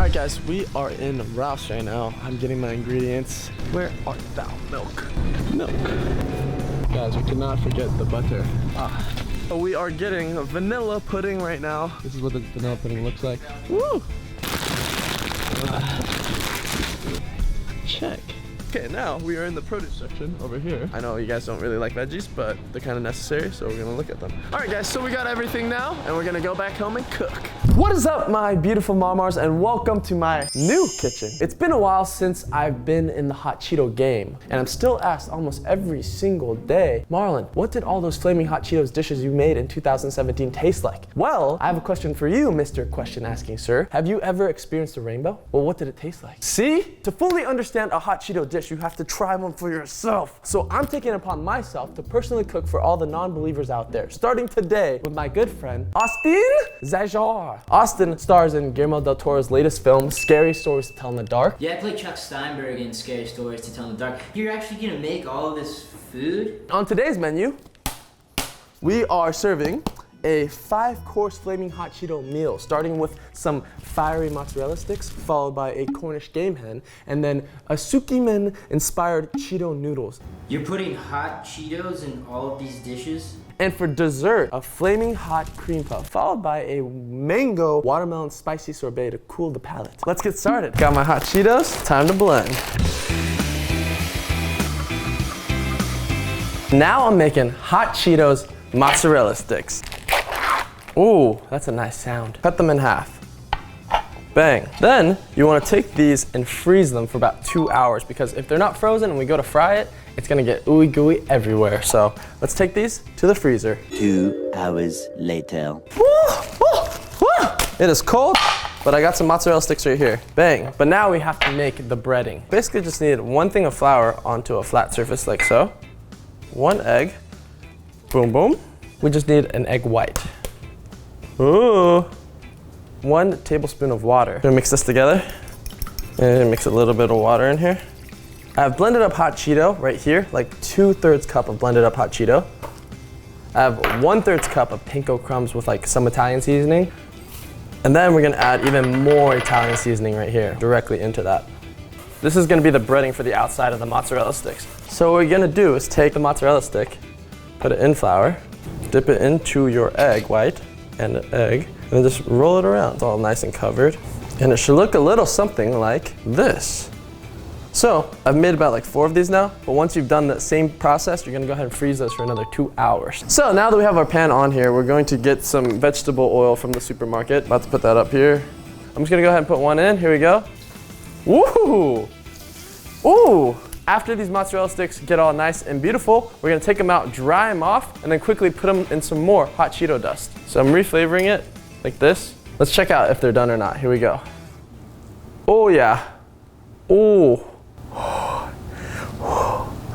Alright guys, we are in Ralph's right now. I'm getting my ingredients. Where art thou? Milk. Milk. Guys, we cannot forget the butter. So we are getting vanilla pudding right now. This is what the vanilla pudding looks like. Woo! Check. Okay, now we are in the produce section over here. I know you guys don't really like veggies, but they're kind of necessary, so we're gonna look at them. All right, guys, so we got everything now, and we're gonna go back home and cook. What is up, my beautiful marmars, and welcome to my new kitchen. It's been a while since I've been in the hot Cheeto game, and I'm still asked almost every single day, Marlin, what did all those flaming hot Cheetos dishes you made in 2017 taste like? Well, I have a question for you, Mr. Question Asking Sir. Have you ever experienced a rainbow? Well, what did it taste like? See? To fully understand a hot Cheeto dish, you have to try one for yourself. So I'm taking it upon myself to personally cook for all the non-believers out there, starting today with my good friend, Austin Zajar. Austin stars in Guillermo del Toro's latest film, Scary Stories to Tell in the Dark. Yeah, I play Chuck Steinberg in Scary Stories to Tell in the Dark. You're actually gonna make all this food? On today's menu, we are serving a 5-course flaming hot Cheeto meal, starting with some fiery mozzarella sticks, followed by a Cornish game hen, and then a Sukimen inspired Cheeto noodles. You're putting hot Cheetos in all of these dishes? And for dessert, a flaming hot cream puff, followed by a mango watermelon spicy sorbet to cool the palate. Let's get started. Got my hot Cheetos, time to blend. Now I'm making hot Cheetos mozzarella sticks. Ooh, that's a nice sound. Cut them in half. Bang. Then you want to take these and freeze them for about 2 hours, because if they're not frozen and we go to fry it, it's gonna get ooey gooey everywhere. So let's take these to the freezer. 2 hours later. Woo, woo, woo. It is cold, but I got some mozzarella sticks right here. Bang. But now we have to make the breading. Basically just need 1 thing of flour onto a flat surface like so. 1 egg. Boom, boom. We just need an egg white. Ooh. 1 tablespoon of water. Gonna mix this together. And mix a little bit of water in here. I have blended up hot Cheeto right here, like 2/3 cup of blended up hot Cheeto. I have 1/3 cup of panko crumbs with like some Italian seasoning. And then we're gonna add even more Italian seasoning right here, directly into that. This is gonna be the breading for the outside of the mozzarella sticks. So what we're gonna do is take the mozzarella stick, put it in flour, dip it into your egg white and an egg, and then just roll it around. It's all nice and covered. And it should look a little something like this. So I've made about like 4 of these now, but once you've done the same process, you're gonna go ahead and freeze those for another 2 hours. So now that we have our pan on here, we're going to get some vegetable oil from the supermarket. About to put that up here. I'm just gonna go ahead and put 1 in. Here we go. Woo! Ooh! After these mozzarella sticks get all nice and beautiful, we're gonna take them out, dry them off, and then quickly put them in some more hot Cheeto dust. So I'm reflavoring it like this. Let's check out if they're done or not. Here we go. Oh yeah. Ooh.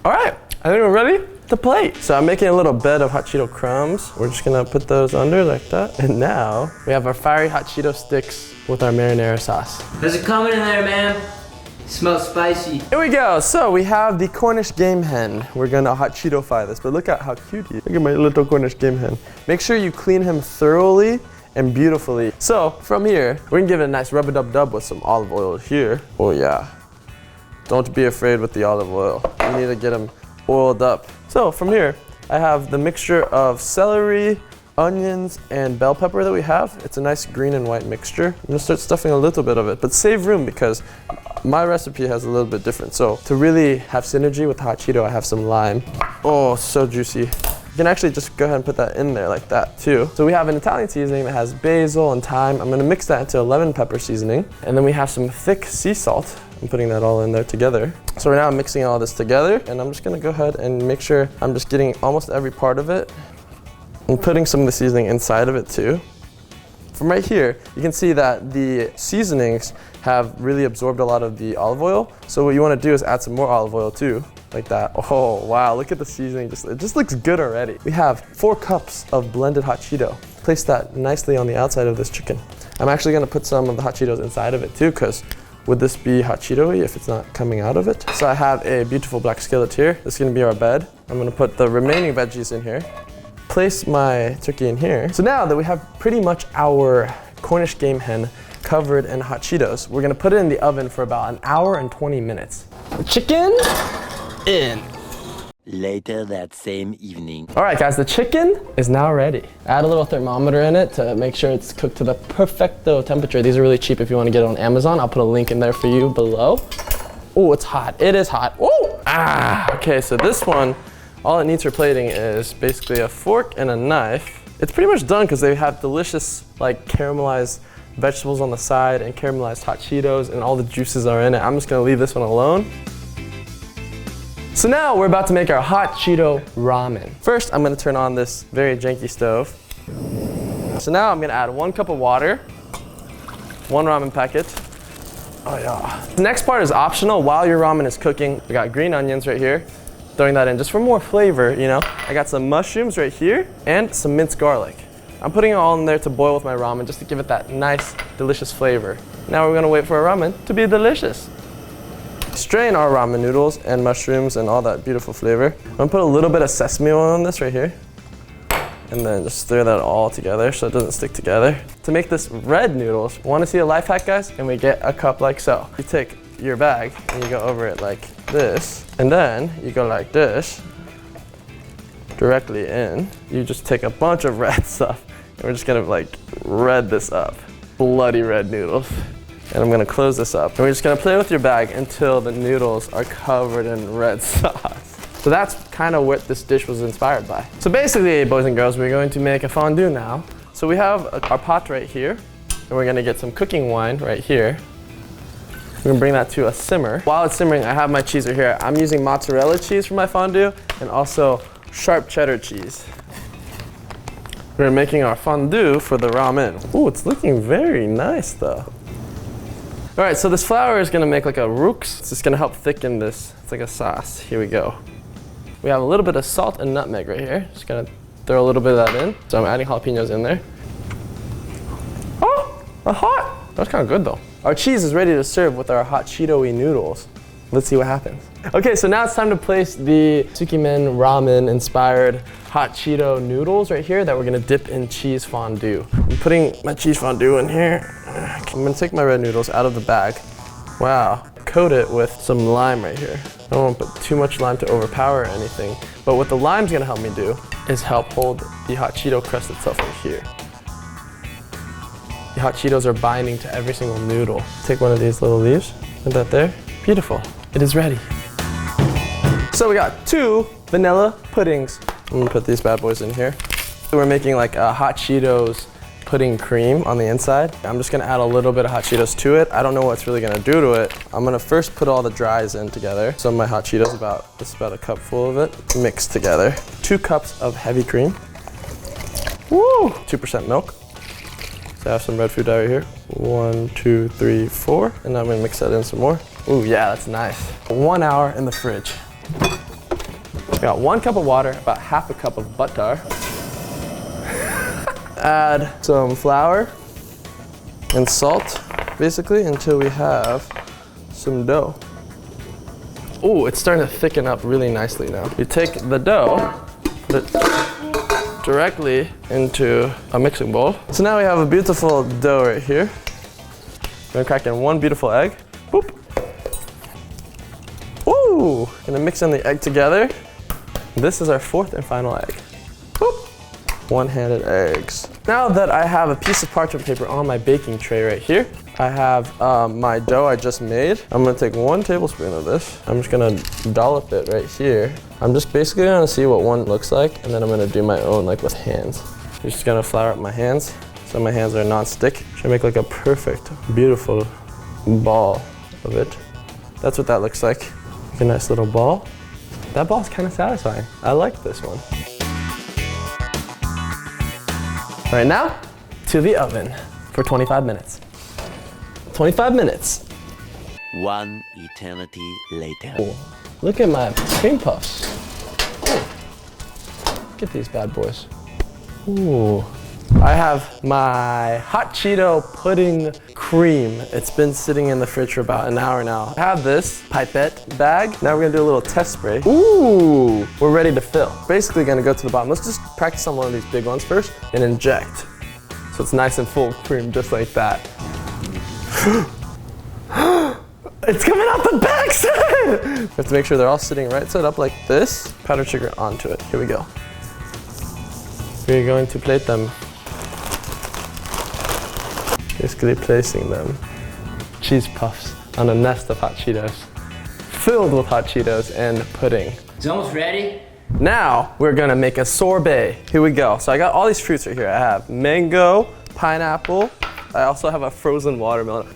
All right, I think we're ready to plate. So I'm making a little bed of hot Cheeto crumbs. We're just gonna put those under like that. And now we have our fiery hot Cheeto sticks with our marinara sauce. How's it coming in there, man? Smells spicy. Here we go. So we have the Cornish game hen. We're gonna hot Cheeto-fy this, but look at how cute he is. Look at my little Cornish game hen. Make sure you clean him thoroughly and beautifully. So from here, we're gonna give it a nice rub-a-dub-dub with some olive oil here. Oh yeah. Don't be afraid with the olive oil. You need to get them oiled up. So from here, I have the mixture of celery, onions, and bell pepper that we have. It's a nice green and white mixture. I'm gonna start stuffing a little bit of it, but save room because my recipe has a little bit different. So to really have synergy with hot Cheeto, I have some lime. Oh, so juicy. You can actually just go ahead and put that in there like that too. So we have an Italian seasoning that has basil and thyme. I'm gonna mix that into a lemon pepper seasoning. And then we have some thick sea salt. I'm putting that all in there together. So right now I'm mixing all this together, and I'm just gonna go ahead and make sure I'm just getting almost every part of it. I'm putting some of the seasoning inside of it too. From right here, you can see that the seasonings have really absorbed a lot of the olive oil. So what you wanna do is add some more olive oil too, like that. Oh, wow, look at the seasoning, it just looks good already. We have 4 cups of blended hot Cheeto. Place that nicely on the outside of this chicken. I'm actually gonna put some of the hot Cheetos inside of it too, because would this be hot Cheeto-y if it's not coming out of it? So I have a beautiful black skillet here. This is gonna be our bed. I'm gonna put the remaining veggies in here. Place my turkey in here. So now that we have pretty much our Cornish game hen covered in hot Cheetos. We're gonna put it in the oven for about 1 hour and 20 minutes. The chicken in. Later that same evening. All right, guys, the chicken is now ready. Add a little thermometer in it to make sure it's cooked to the perfecto temperature. These are really cheap if you want to get it on Amazon. I'll put a link in there for you below. Oh, it's hot. It is hot. Oh, okay, so this one, all it needs for plating is basically a fork and a knife. It's pretty much done because they have delicious, like, caramelized vegetables on the side and caramelized hot Cheetos, and all the juices are in it. I'm just gonna leave this one alone. So now we're about to make our hot Cheeto ramen. First, I'm gonna turn on this very janky stove. So now I'm gonna add 1 cup of water, 1 ramen packet. Oh yeah. The next part is optional. While your ramen is cooking, we got green onions right here. Throwing that in just for more flavor, you know. I got some mushrooms right here and some minced garlic. I'm putting it all in there to boil with my ramen just to give it that nice, delicious flavor. Now we're gonna wait for our ramen to be delicious. Strain our ramen noodles and mushrooms and all that beautiful flavor. I'm gonna put a little bit of sesame oil on this right here. And then just stir that all together so it doesn't stick together. To make this red noodles, wanna see a life hack, guys? And we get a cup like so. You take your bag and you go over it like this. And then you go like this, directly in. You just take a bunch of red stuff and we're just gonna like red this up. Bloody red noodles. And I'm gonna close this up. And we're just gonna play with your bag until the noodles are covered in red sauce. So that's kind of what this dish was inspired by. So basically, boys and girls, we're going to make a fondue now. So we have our pot right here, and we're gonna get some cooking wine right here. We're gonna bring that to a simmer. While it's simmering, I have my cheese right here. I'm using mozzarella cheese for my fondue, and also sharp cheddar cheese. We're making our fondue for the ramen. Ooh, it's looking very nice though. All right, so this flour is gonna make like a roux. It's just gonna help thicken this. It's like a sauce. Here we go. We have a little bit of salt and nutmeg right here. Just gonna throw a little bit of that in. So I'm adding jalapenos in there. Oh, they're hot. That's kind of good though. Our cheese is ready to serve with our hot Cheeto-y noodles. Let's see what happens. Okay, so now it's time to place the Tsukimen ramen inspired hot Cheeto noodles right here that we're gonna dip in cheese fondue. I'm putting my cheese fondue in here. I'm gonna take my red noodles out of the bag. Wow, coat it with some lime right here. I don't want to put too much lime to overpower anything, but what the lime's gonna help me do is help hold the hot Cheeto crust itself right here. The hot Cheetos are binding to every single noodle. Take one of these little leaves, put that there. Beautiful, it is ready. So we got 2 vanilla puddings. I'm gonna put these bad boys in here. So we're making like a hot Cheetos pudding cream on the inside. I'm just gonna add a little bit of hot Cheetos to it. I don't know what it's really gonna do to it. I'm gonna first put all the dries in together. Some of my hot Cheetos, this is about a cup full of it, mixed together. 2 cups of heavy cream. Woo! 2% milk. So I have some red food dye right here. 1, 2, 3, 4. And now I'm gonna mix that in some more. Ooh, yeah, that's nice. 1 hour in the fridge. We got 1 cup of water, about half a cup of butter. Add some flour and salt, basically, until we have some dough. Ooh, it's starting to thicken up really nicely now. You take the dough, put it directly into a mixing bowl. So now we have a beautiful dough right here. I'm gonna crack in 1 beautiful egg. Boop. Ooh, gonna mix in the egg together. This is our 4th and final egg. Boop. One-handed eggs. Now that I have a piece of parchment paper on my baking tray right here, I have my dough I just made. I'm gonna take 1 tablespoon of this. I'm just gonna dollop it right here. I'm just basically gonna see what one looks like, and then I'm gonna do my own like with hands. I'm just gonna flour up my hands so my hands are non-stick. Should make like a perfect, beautiful ball of it. That's what that looks like. Like a nice little ball. That ball's kind of satisfying. I like this one. Right now, to the oven for 25 minutes. 25 minutes. 1 eternity later. Ooh, look at my cream puffs. Ooh. Look at these bad boys. Ooh. I have my hot Cheeto pudding cream. It's been sitting in the fridge for about an hour now. I have this pipette bag. Now we're gonna do a little test spray. Ooh, we're ready to fill. Basically gonna go to the bottom. Let's just practice on one of these big ones first and inject. So it's nice and full of cream just like that. It's coming out the back side! We have to make sure they're all sitting right side up like this. Powdered sugar onto it. Here we go. We're going to plate them. Basically placing them. Cheese puffs on a nest of hot Cheetos. Filled with hot Cheetos and pudding. It's almost ready. Now, we're gonna make a sorbet. Here we go. So I got all these fruits right here. I have mango, pineapple. I also have a frozen watermelon.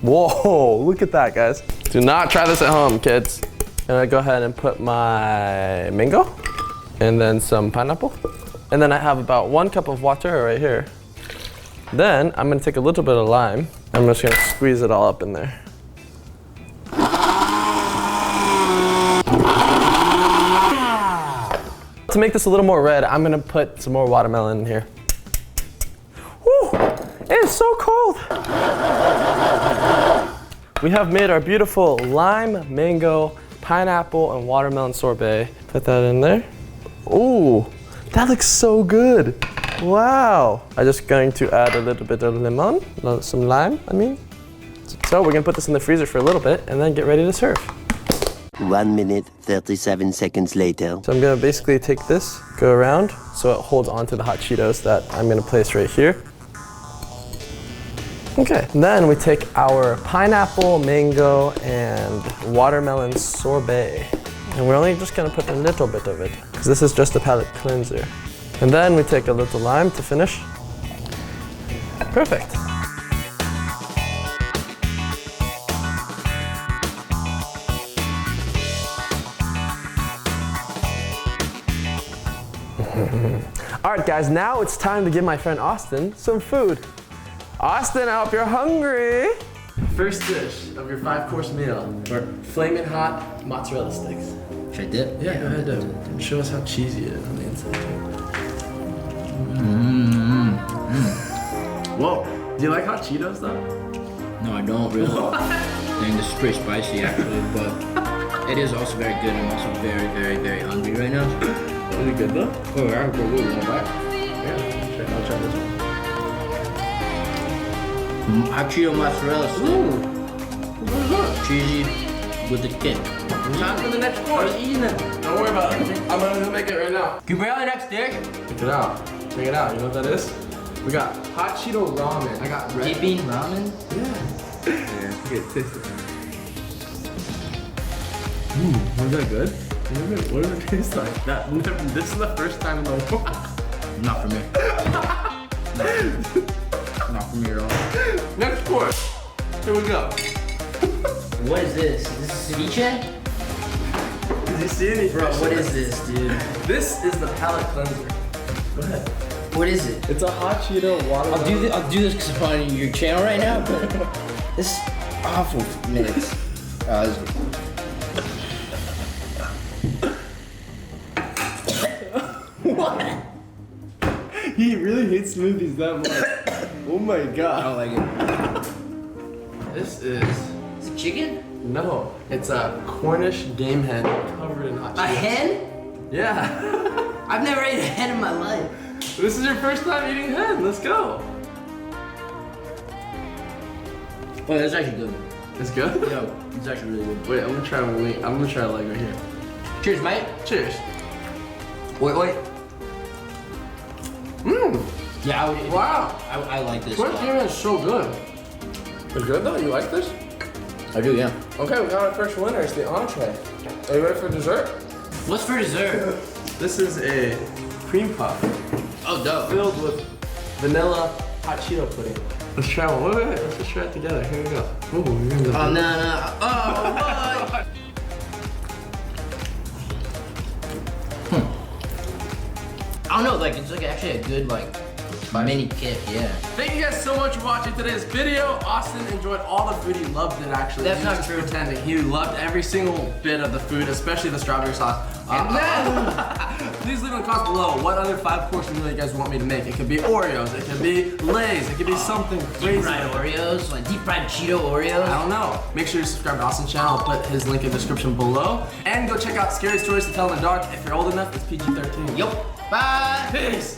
Whoa, look at that, guys. Do not try this at home, kids. I'm gonna go ahead and put my mango and then some pineapple. And then I have about 1 cup of water right here. Then I'm gonna take a little bit of lime. I'm just gonna squeeze it all up in there. To make this a little more red, I'm gonna put some more watermelon in here. Woo! It is so cold! We have made our beautiful lime, mango, pineapple, and watermelon sorbet. Put that in there. Ooh, that looks so good. Wow. I'm just going to add a little bit of lemon, some lime, I mean. So we're gonna put this in the freezer for a little bit and then get ready to serve. 1 minute, 37 seconds later. So I'm gonna basically take this, go around, so it holds onto the hot Cheetos that I'm gonna place right here. Okay, then we take our pineapple, mango, and watermelon sorbet. And we're only just gonna put a little bit of it, because this is just a palate cleanser. And then we take a little lime to finish. Perfect. All right, guys, now it's time to give my friend Austin some food. Austin, I hope you're hungry. First dish of your 5-course meal are flaming hot mozzarella sticks. Should I dip? Yeah, go ahead, dip. Show us how cheesy it is on the inside. Whoa, do you like hot Cheetos though? No, I don't really. Dang, this is pretty spicy actually, but it is also very good. I'm also very, very, very hungry right now. Is it good though? Oh, yeah, go good. Want back? Yeah, I'll try this one. Hot Cheeto mozzarella stick. Ooh, what is that? Cheesy with the kick. Time for the next course. Eating it. Don't worry about it. I'm gonna make it right now. Can you bring out the next dish? Check it out. Check it out. You know what that is? We got hot Cheeto ramen. I got red. Deep bean ramen? Yeah. Okay, taste it. Was that good? What does it taste like? This is the first time in the world. Not for me. Not for me at all. Next course. Here we go. What is this? Is this ceviche? Did you see any? Bro, what is this, dude? This is the palate cleanser. Go ahead. What is it? It's a hot Cheeto watermelon. I'll do this because I'm on your channel right now, but this is awful minutes. What? He really hates smoothies that much. Oh my god. I don't like it. This is... Is it chicken? No, it's a Cornish game hen covered in hot Cheetos. A hen? Yeah. I've never ate a hen in my life. This is your first time eating hen. Let's go. Oh, that's actually good. It's good? Yeah, it's actually really good. Wait, I'm gonna try one wing. I'm gonna try a leg right here. Cheers, mate. Cheers. Wait. Mmm. Yeah, Wow. I like this. Cornish game hen is so good. It's good though? You like this? I do, yeah. Okay, we got our first winner. It's the entree. Are you ready for dessert? What's for dessert? This is a cream puff Oh, dope. filled with vanilla hot Cheeto pudding. Let's try one. Wait. Let's just try it together. Here we go. Ooh, you're gonna Oh, no. Oh, what? I don't know, like, it's like actually a good, like, mini kick, yeah. Thank you guys so much for watching today's video. Austin enjoyed all the food. He loved it, actually. That's He not was true. Pretending. He loved every single bit of the food, especially the strawberry sauce. Please leave in the comments below what other 5-course meal you guys want me to make. It could be Oreos, it could be Lay's, it could be something crazy. Deep fried Oreos, like deep fried Cheeto Oreos. I don't know. Make sure you subscribe to Austin's channel. I'll put his link in the description below. And go check out Scary Stories to Tell in the Dark. If you're old enough, it's PG-13. Yup. Bye. Peace.